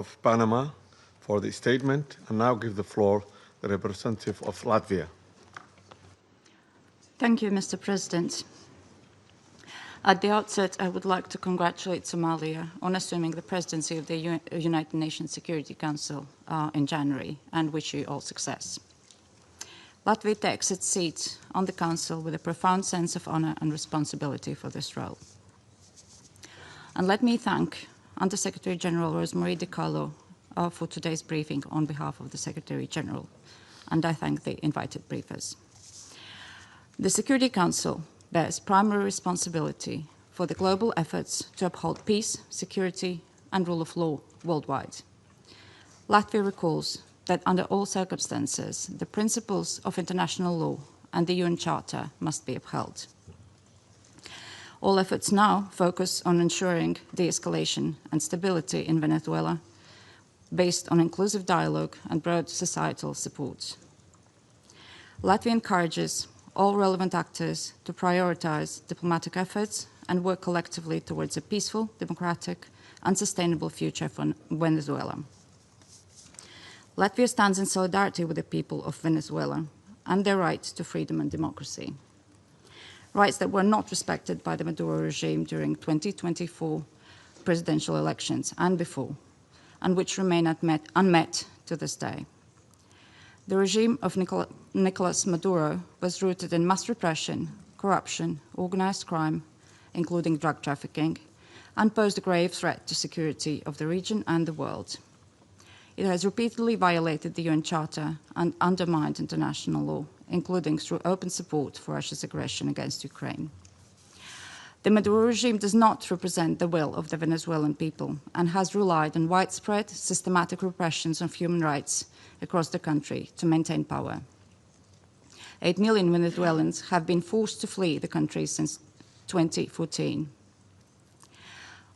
of Panama for the statement, and now give the floor to the representative of Latvia. Thank you, Mr. President. At the outset, I would like to congratulate Somalia on assuming the presidency of the United Nations Security Council in January, and wish you all success. Latvia takes its seat on the Council with a profound sense of honor and responsibility for this role. And let me thank Under-Secretary General Rosemarie DiCarlo for today's briefing on behalf of the Secretary General, and I thank the invited briefers. The Security Council bears primary responsibility for the global efforts to uphold peace, security, and rule of law worldwide. Latvia recalls that under all circumstances, the principles of international law and the UN Charter must be upheld. All efforts now focus on ensuring de-escalation and stability in Venezuela based on inclusive dialogue and broad societal support. Latvia encourages all relevant actors to prioritize diplomatic efforts and work collectively towards a peaceful, democratic, and sustainable future for Venezuela. Latvia stands in solidarity with the people of Venezuela and their right to freedom and democracy, rights that were not respected by the Maduro regime during 2024 presidential elections and before, and which remain unmet to this day. The regime of Nicolas Maduro was rooted in mass repression, corruption, organized crime, including drug trafficking, and posed a grave threat to security of the region and the world. It has repeatedly violated the UN Charter and undermined international law, including through open support for Russia's aggression against Ukraine. The Maduro regime does not represent the will of the Venezuelan people and has relied on widespread, systematic repressions of human rights across the country to maintain power. 8 million Venezuelans have been forced to flee the country since 2014.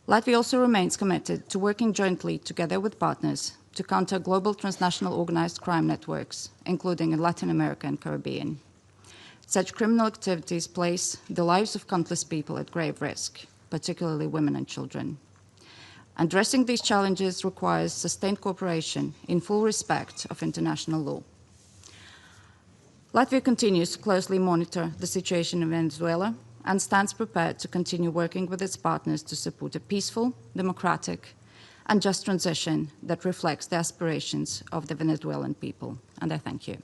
Latvia also remains committed to working jointly together with partners to counter global transnational organized crime networks, including in Latin America and Caribbean. Such criminal activities place the lives of countless people at grave risk, particularly women and children. Addressing these challenges requires sustained cooperation in full respect of international law. Latvia continues to closely monitor the situation in Venezuela and stands prepared to continue working with its partners to support a peaceful, democratic, and just transition that reflects the aspirations of the Venezuelan people. And I thank you.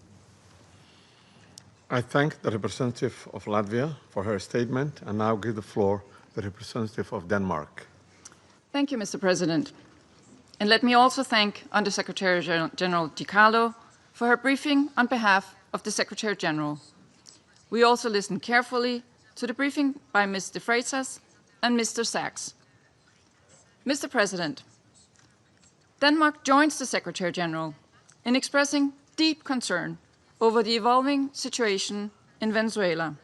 I thank the representative of Latvia for her statement, and now give the floor to the representative of Denmark. Thank you, Mr. President. And let me also thank Under-Secretary General DiCarlo for her briefing on behalf of the Secretary General. We also listened carefully to the briefing by Ms. de Freitas and Mr. Sachs. Mr. President, Denmark joins the Secretary General in expressing deep concern over the evolving situation in Venezuela.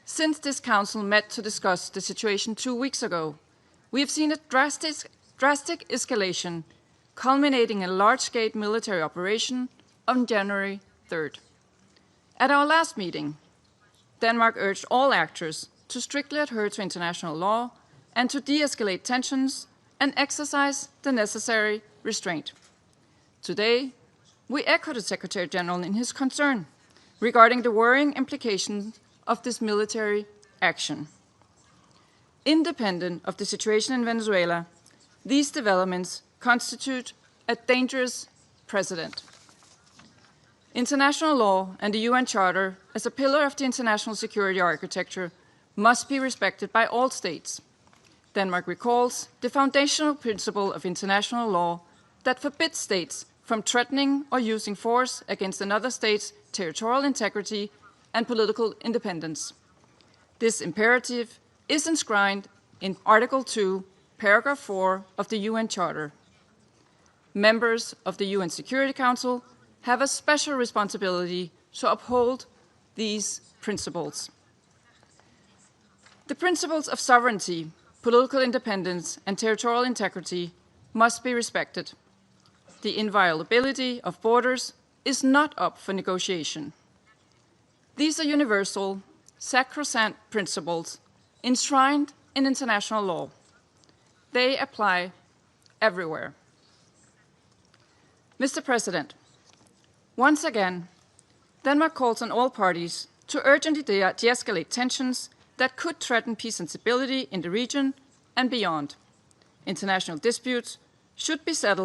Since this Council met to discuss the situation 2 weeks ago, we have seen a drastic escalation, culminating in a large-scale military operation on January 3rd. At our last meeting, Denmark urged all actors to strictly adhere to international law and to de-escalate tensions and exercise the necessary restraint. Today, we echo the Secretary General in his concern regarding the worrying implications of this military action. Independent of the situation in Venezuela, these developments constitute a dangerous precedent. International law and the UN Charter, as a pillar of the international security architecture, must be respected by all states. Denmark recalls the foundational principle of international law that forbids states from threatening or using force against another state's territorial integrity and political independence. This imperative is enshrined in Article 2, Paragraph 4 of the UN Charter. Members of the UN Security Council have a special responsibility to uphold these principles. The principles of sovereignty, political independence, and territorial integrity must be respected. The inviolability of borders is not up for negotiation. These are universal, sacrosanct principles enshrined in international law. They apply everywhere. Mr. President, once again, Denmark calls on all parties to urgently de-escalate tensions that could threaten peace and stability in the region and beyond. International disputes should be settled